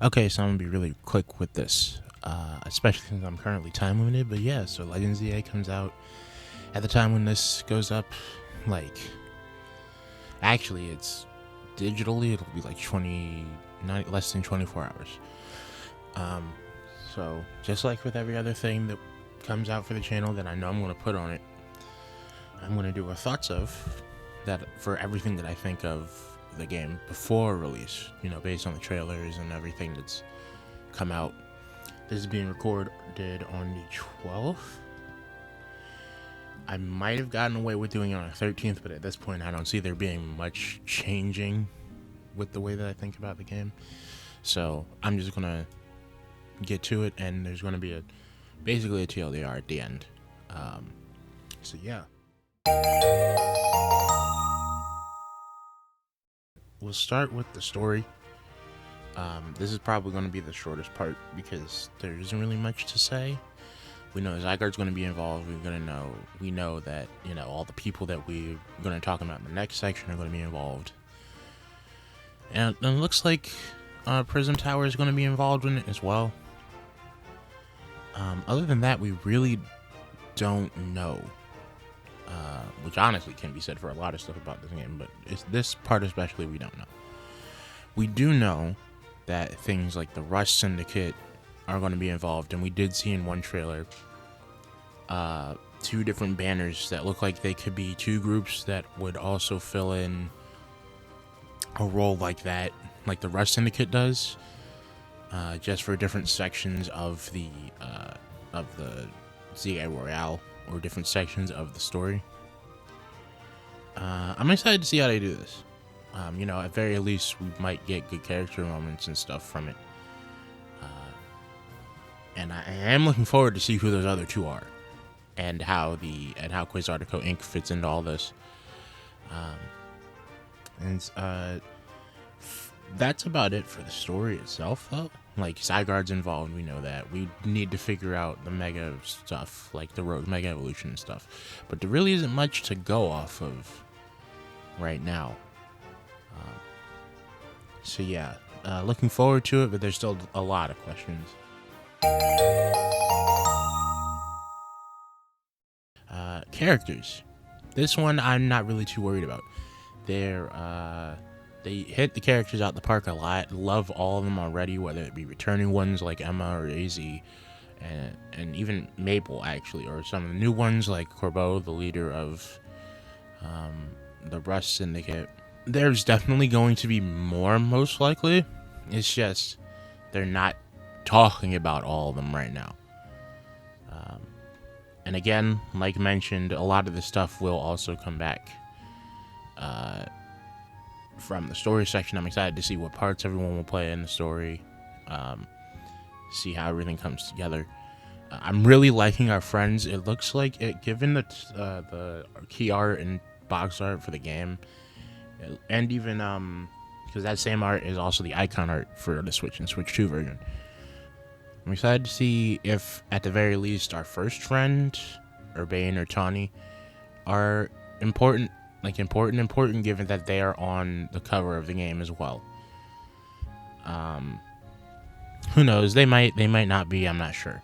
Okay, so I'm gonna be really quick with this, especially since I'm currently time limited. But yeah, so Legends Z-A comes out at the time when this goes up. Like, actually, it's digitally it'll be like 20, not less than 24 hours. Um, so just like with every other thing that comes out for the channel that I know I'm gonna put on it, I'm gonna do a thoughts of that for everything that I think of the game before release. You know, based on the trailers and everything that's come out. This is being recorded on the 12th. I might have gotten away with doing it on the 13th, but at this point I don't see there being much changing with the way that I think about the game. So I'm just gonna get to it, and there's gonna be basically a TLDR at the end. So yeah. We'll start with the story. This is probably going to be the shortest part because there isn't really much to say. We know Zygarde's going to be involved. We know that all the people that we're going to talk about in the next section are going to be involved, and it looks like Prism Tower is going to be involved in it as well. Other than that, we really don't know, which honestly can be said for a lot of stuff about this game, but this part especially we don't know. We do know that things like the Rush Syndicate are going to be involved, and we did see in one trailer two different banners that look like they could be two groups that would also fill in a role like that, like the Rush Syndicate does, just for different sections of the Z-A Royale, or different sections of the story. I'm excited to see how they do this. At very least, we might get good character moments and stuff from it. And I am looking forward to see who those other two are, and how Quasartico Inc. fits into all this. That's about it for the story itself, though. Like, Zygarde's involved, we know that. We need to figure out the Mega stuff, like the Rogue Mega Evolution and stuff. But there really isn't much to go off of right now. So yeah, looking forward to it, but there's still a lot of questions. Characters. This one I'm not really too worried about. They hit the characters out the park a lot. Love all of them already, whether it be returning ones like Emma or AZ, and even Maple actually, or some of the new ones like Corbeau, the leader of the Rush Syndicate. There's definitely going to be more, most likely. It's just they're not talking about all of them right now. And again, like mentioned, a lot of this stuff will also come back from the story section. I'm excited to see what parts everyone will play in the story, see how everything comes together. I'm really liking our friends. It looks like it, given the key art and box art for the game, and even because that same art is also the icon art for the Switch and Switch 2 version. I'm excited to see if, at the very least, our first friend, Urbane or Tawny, are important, given that they are on the cover of the game as well. Who knows? They might not be. I'm not sure.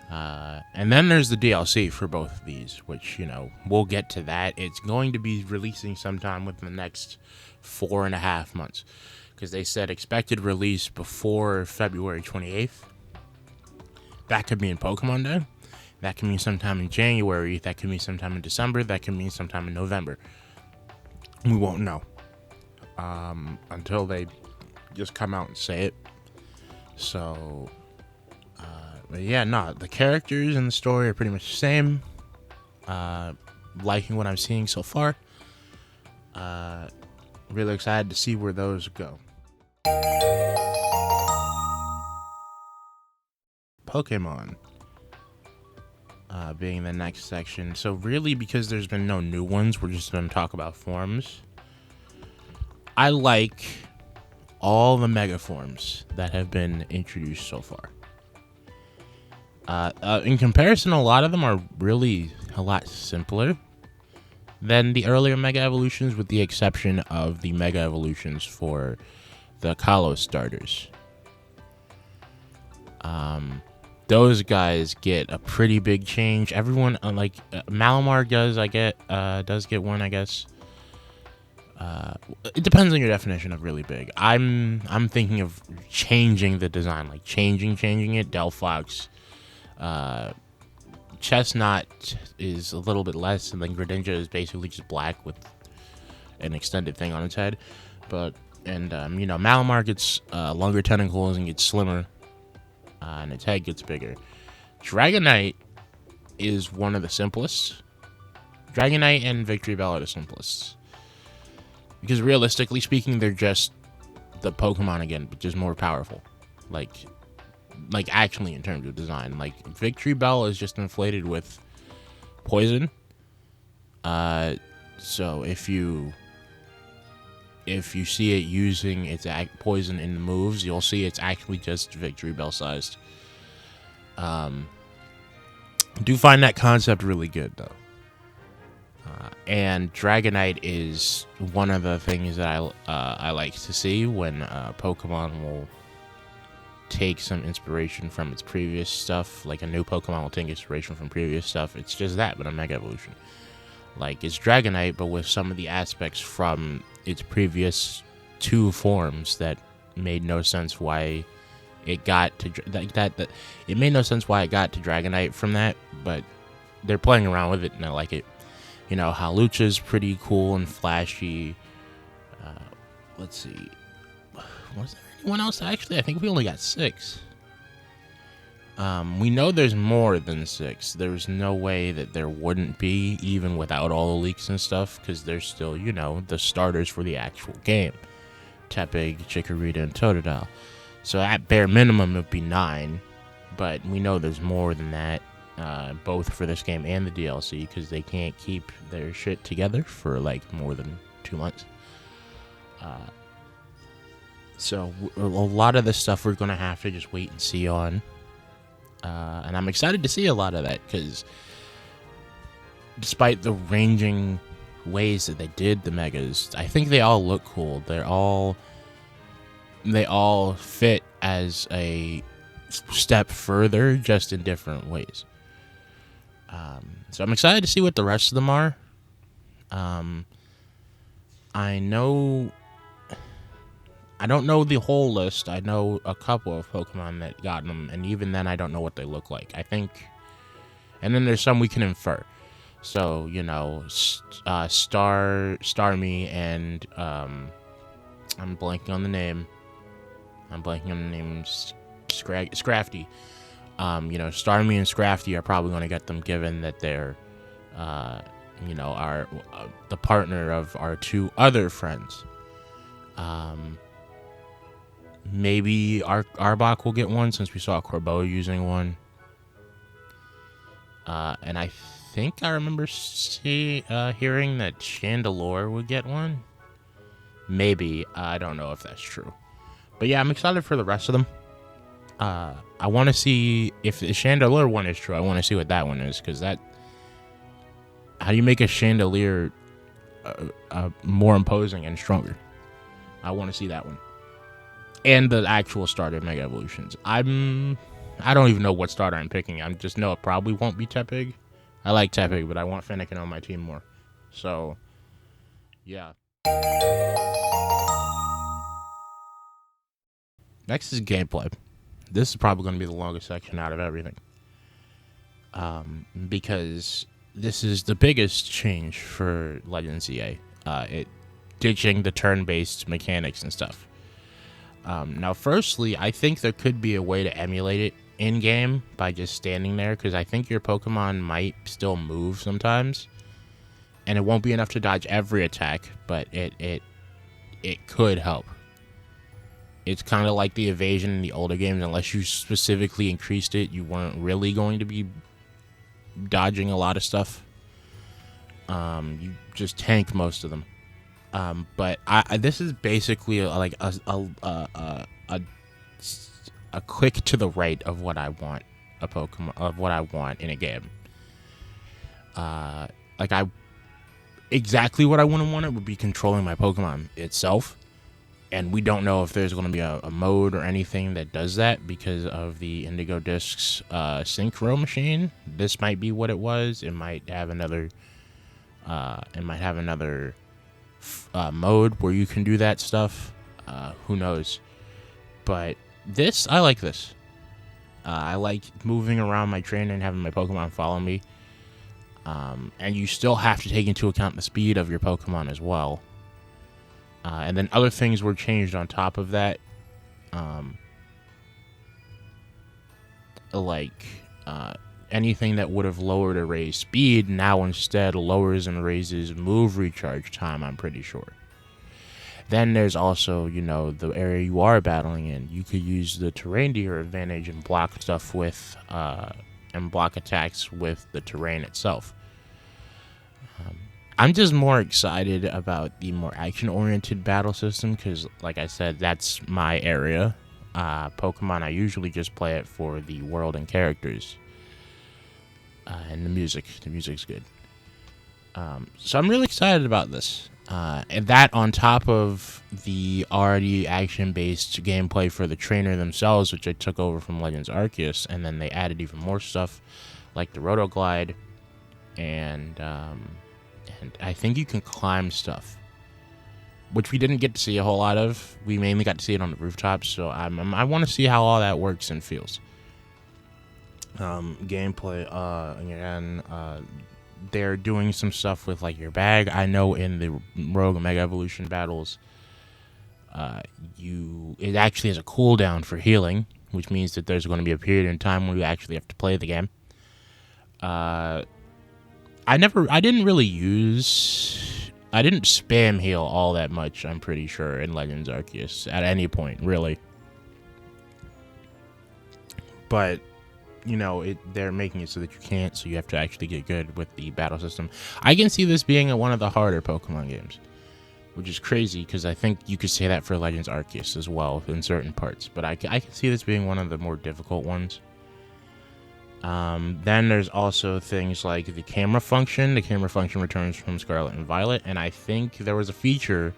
And then there's the DLC for both of these, which, we'll get to that. It's going to be releasing sometime within the next 4.5 months, because they said expected release before February 28th. That could mean Pokemon Day. That can mean sometime in January. That could mean sometime in December. That can mean sometime in November. We won't know until they just come out and say it. So, but yeah, the characters and the story are pretty much the same. Liking what I'm seeing so far. Really excited to see where those go. Pokemon being the next section. So really, because there's been no new ones, we're just going to talk about forms. I like all the Mega forms that have been introduced so far. In comparison, a lot of them are really a lot simpler than the earlier Mega Evolutions, with the exception of the Mega Evolutions for the Kalos starters. Those guys get a pretty big change. Everyone, Malamar does get one, I guess. It depends on your definition of really big. I'm thinking of changing the design, like changing it. Delphox, Chestnut is a little bit less, and then Greninja is basically just black with an extended thing on its head. Malamar gets longer tentacles and gets slimmer, and its head gets bigger. Dragonite is one of the simplest. Dragonite and Victory Bell are the simplest. Because realistically speaking, they're just the Pokemon again, but just more powerful. Like actually in terms of design. Like, Victory Bell is just inflated with poison. So if you see it using its poison in the moves, you'll see it's actually just Victory Bell sized. Do find that concept really good though. And Dragonite is one of the things that I like to see when Pokemon will take some inspiration from its previous stuff. Like, a new Pokemon will take inspiration from previous stuff. It's just that, but a Mega Evolution. Like, it's Dragonite, but with some of the aspects from its previous 2 forms that made no sense why it got to it made no sense why it got to Dragonite from that, but they're playing around with it and I like it. You know, Halucha's pretty cool and flashy. Let's see. Was there anyone else? Actually, I think we only got 6. We know there's more than 6. There's no way that there wouldn't be, even without all the leaks and stuff, because there's still, the starters for the actual game. Tepig, Chikorita, and Totodile. So at bare minimum, it would be 9, but we know there's more than that, both for this game and the DLC, because they can't keep their shit together for, more than 2 months. So a lot of this stuff we're going to have to just wait and see on. And I'm excited to see a lot of that, because despite the ranging ways that they did the Megas, I think they all look cool. They all fit as a step further, just in different ways. So I'm excited to see what the rest of them are. I don't know the whole list. I know a couple of Pokemon that got them, and even then I don't know what they look like. I think, and then there's some we can infer. So, Starmie and, I'm blanking on the name. Scrafty. Starmie and Scrafty are probably going to get them, given that they're, are the partner of our 2 other friends. Maybe Arbok will get one, since we saw Corboa using one. And I think I remember hearing that Chandelure would get one. Maybe. I don't know if that's true. But yeah, I'm excited for the rest of them. I want to see if the Chandelure one is true. I want to see what that one is, because how do you make a Chandelure more imposing and stronger? I want to see that one. And the actual starter Mega Evolutions. I don't even know what starter I'm picking. I just know it probably won't be Tepig. I like Tepig, but I want Fennekin on my team more. So, yeah. Next is gameplay. This is probably going to be the longest section out of everything. Because this is the biggest change for Legends Z-A. It ditching the turn-based mechanics and stuff. Now, firstly, I think there could be a way to emulate it in-game by just standing there, because I think your Pokemon might still move sometimes, and it won't be enough to dodge every attack, but it could help. It's kind of like the evasion in the older games. Unless you specifically increased it, you weren't really going to be dodging a lot of stuff. You just tank most of them. But this is basically like a click to the right of what I want in a game. Exactly what I wouldn't want it would be controlling my Pokemon itself. And we don't know if there's going to be a mode or anything that does that because of the Indigo Discs synchro machine. This might be what it was. It might have another. Mode where you can do that stuff. Who knows? But I like this. I like moving around my trainer and having my Pokemon follow me. And you still have to take into account the speed of your Pokemon as well. And then other things were changed on top of that. Like anything that would have lowered a raised speed now instead lowers and raises move recharge time, I'm pretty sure. Then there's also, the area you are battling in. You could use the terrain to your advantage and block stuff with, and block attacks with the terrain itself. I'm just more excited about the more action-oriented battle system because, like I said, that's my area. Pokemon, I usually just play it for the world and characters. And the music's good. So I'm really excited about this. And that on top of the already action-based gameplay for the trainer themselves, which I took over from Legends Arceus, and then they added even more stuff like the Rotoglide, and I think you can climb stuff, which we didn't get to see a whole lot of. We mainly got to see it on the rooftops, so I want to see how all that works and feels. Gameplay, again, they're doing some stuff with like your bag. I know in the Rogue Mega Evolution battles, it actually has a cooldown for healing, which means that there's going to be a period in time where you actually have to play the game. I didn't spam heal all that much, I'm pretty sure, in Legends Arceus at any point, really. But they're making it so that you can't, so you have to actually get good with the battle system. I can see this being one of the harder Pokemon games, which is crazy because I think you could say that for Legends Arceus as well in certain parts, but I can see this being one of the more difficult ones. Then there's also things like the camera function. The camera function returns from Scarlet and Violet, and I think there was a feature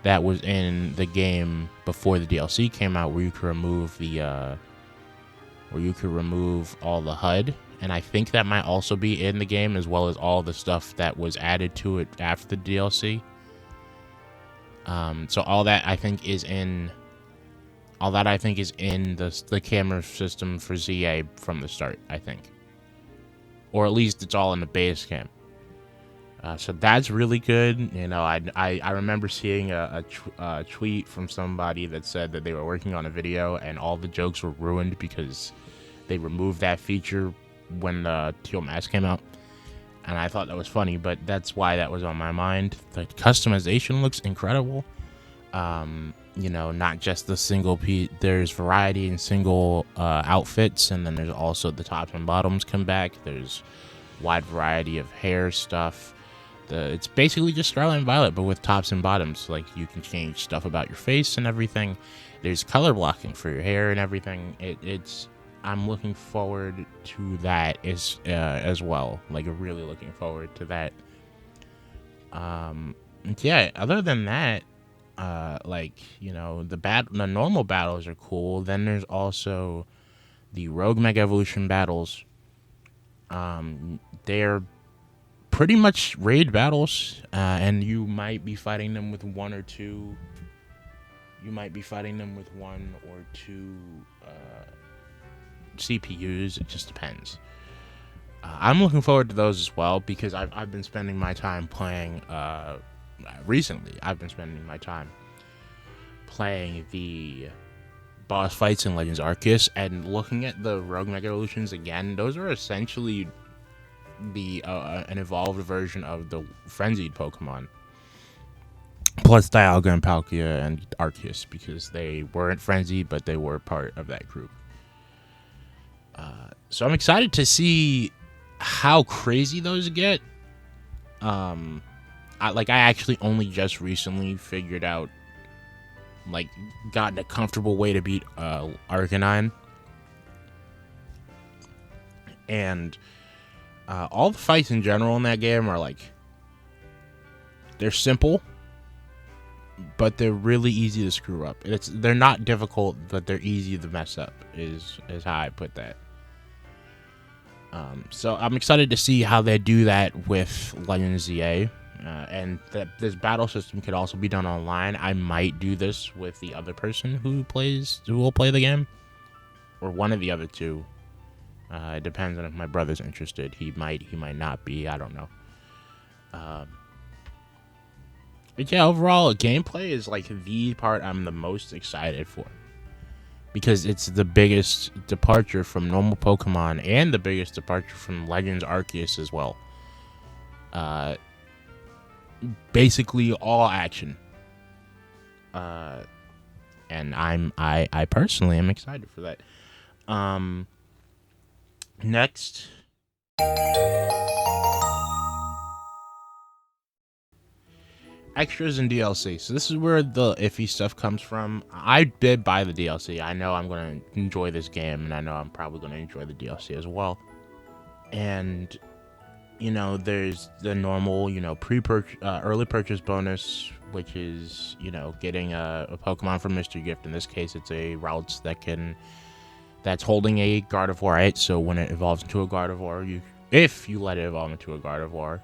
that was in the game before the DLC came out where you could remove all the HUD, and I think that might also be in the game as well as all the stuff that was added to it after the DLC. So all that I think is in the camera system for ZA from the start, I think, or at least it's all in the base game. So that's really good. I remember seeing a tweet from somebody that said that they were working on a video and all the jokes were ruined because they removed that feature when the Teal Mask came out. And I thought that was funny, but that's why that was on my mind. The customization looks incredible. Not just the single piece. There's variety in single outfits, and then there's also the tops and bottoms come back. There's wide variety of hair stuff. It's basically just Scarlet and Violet, but with tops and bottoms. Like, you can change stuff about your face and everything. There's color blocking for your hair and everything. I'm looking forward to that as well. Like, really looking forward to that. Yeah. Other than that, the normal battles are cool. Then there's also the Rogue Mega Evolution battles. They're pretty much raid battles, and you might be fighting them with one or two CPUs. It just depends. I'm looking forward to those as well because I've been spending my time playing. Recently, I've been spending my time playing the boss fights in Legends Arceus and looking at the Rogue Mega Evolutions again. Those are essentially an evolved version of the frenzied Pokemon, plus Dialga and Palkia and Arceus, because they weren't frenzied, but they were part of that group. So I'm excited to see how crazy those get. I actually only just recently figured out, gotten a comfortable way to beat Arcanine. And all the fights in general in that game are they're simple, but they're really easy to screw up. They're not difficult, but they're easy to mess up. Is how I put that. So I'm excited to see how they do that with Legends Z-A, and that this battle system could also be done online. I might do this with the other person who will play the game, or one of the other two. It depends on if my brother's interested. He might not be. I don't know. But yeah, overall, gameplay is like the part I'm the most excited for, because it's the biggest departure from normal Pokemon and the biggest departure from Legends Arceus as well. Basically all action. And I personally am excited for that. Next, extras and DLC. So this is where the iffy stuff comes from. I did buy the DLC. I know I'm going to enjoy this game, and I know I'm probably going to enjoy the DLC as well. And, you know, there's the normal, early purchase bonus, which is, getting a Pokemon from Mystery Gift. In this case, it's a Routes that's holding a Gardevoir, right? So when it evolves into a Gardevoir, if you let it evolve into a Gardevoir,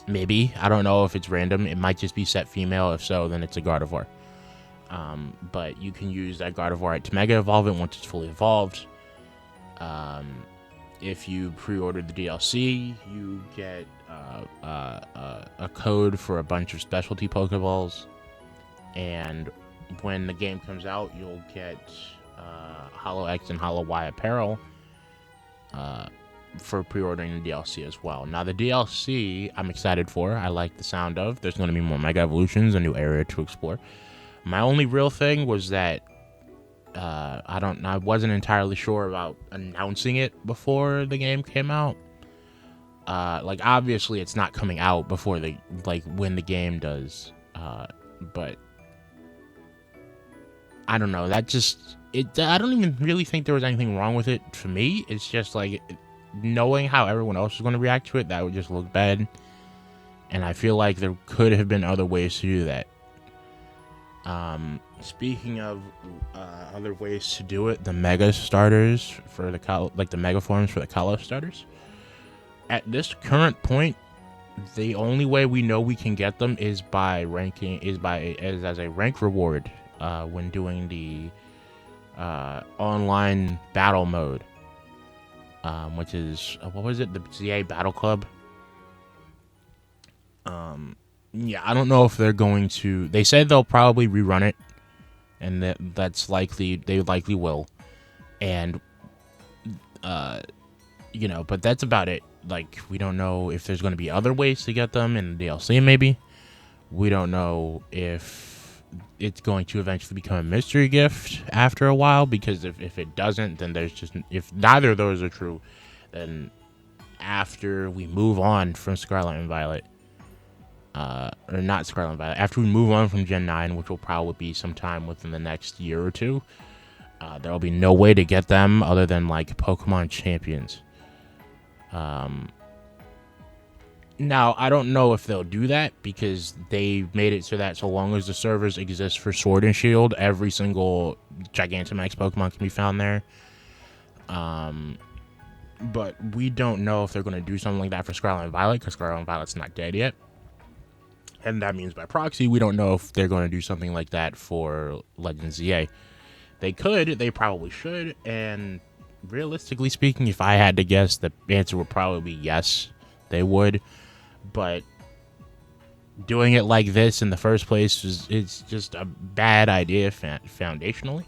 maybe. I don't know if it's random. It might just be set female. If so, then it's a Gardevoir. But you can use that Gardevoir to Mega Evolve it once it's fully evolved. If you pre-ordered the DLC, you get a code for a bunch of specialty Pokeballs. And when the game comes out, you'll get Holo X and Holo Y apparel for pre-ordering the DLC as well. Now, the DLC I'm excited for. I like the sound of. There's going to be more Mega Evolutions, a new area to explore. My only real thing was that I wasn't entirely sure about announcing it before the game came out. Obviously it's not coming out before when the game does. But I don't know. I don't even really think there was anything wrong with it for me. It's just knowing how everyone else is going to react to it, that would just look bad. And I feel like there could have been other ways to do that. Speaking of other ways to do it, the Mega starters for the Mega forms for the Kalos starters. At this current point, the only way we know we can get them is as a rank reward when doing the online battle mode. Which is, what was it? The ZA Battle Club. Yeah, I don't know if they're going to. They said they'll probably rerun it, and that's likely. They likely will, and but that's about it. We don't know if there's going to be other ways to get them in the DLC. Maybe we don't know if it's going to eventually become a mystery gift after a while, because if it doesn't, then if neither of those are true, then after we move on from Scarlet and Violet, or not Scarlet and Violet, after we move on from Gen 9, which will probably be sometime within the next year or two, there will be no way to get them other than Pokemon Champions. Now, I don't know if they'll do that, because they made it so that so long as the servers exist for Sword and Shield, every single Gigantamax Pokemon can be found there. But we don't know if they're going to do something like that for Scarlet and Violet, because Scarlet and Violet's not dead yet. And that means by proxy, we don't know if they're going to do something like that for Legends Z-A. They could, they probably should, and realistically speaking, if I had to guess, the answer would probably be yes, they would. But doing it like this in the first place it's just a bad idea foundationally.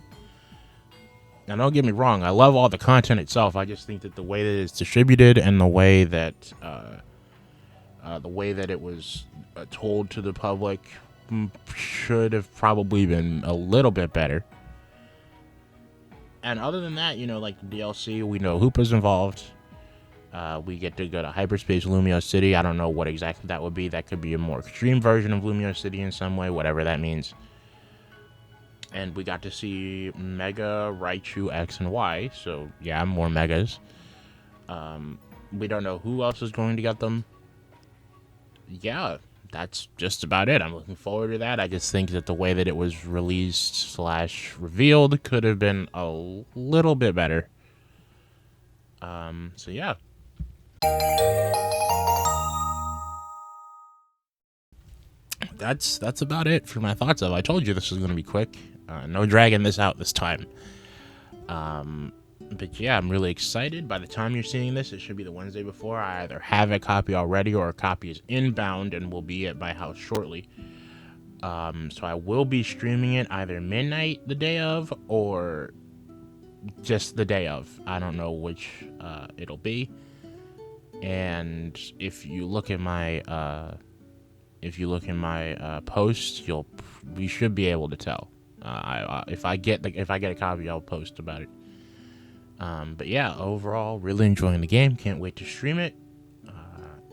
Now, don't get me wrong, I love all the content itself. I just think that the way that it's distributed and the way that it was told to the public should have probably been a little bit better. And other than that, like the DLC, we know Hoopa's involved. We get to go to Hyperspace Lumio City. I don't know what exactly that would be. That could be a more extreme version of Lumio City in some way, whatever that means. And we got to see Mega, Raichu, X, and Y. So, yeah, more Megas. We don't know who else is going to get them. Yeah, that's just about it. I'm looking forward to that. I just think that the way that it was released / revealed could have been a little bit better. So yeah. That's about it for my thoughts of. I told you this was gonna be quick. No dragging this out this time. But yeah, I'm really excited. By the time you're seeing this, it should be the Wednesday before. I either have a copy already or a copy is inbound and will be at my house shortly. So I will be streaming it either midnight the day of or just the day of. I don't know which it'll be. And if you look at my post, we should be able to tell. If I get a copy, I'll post about it. But yeah, overall, really enjoying the game. Can't wait to stream it.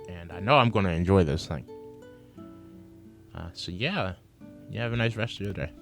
And I know I'm going to enjoy this thing. So yeah, you have a nice rest of your day.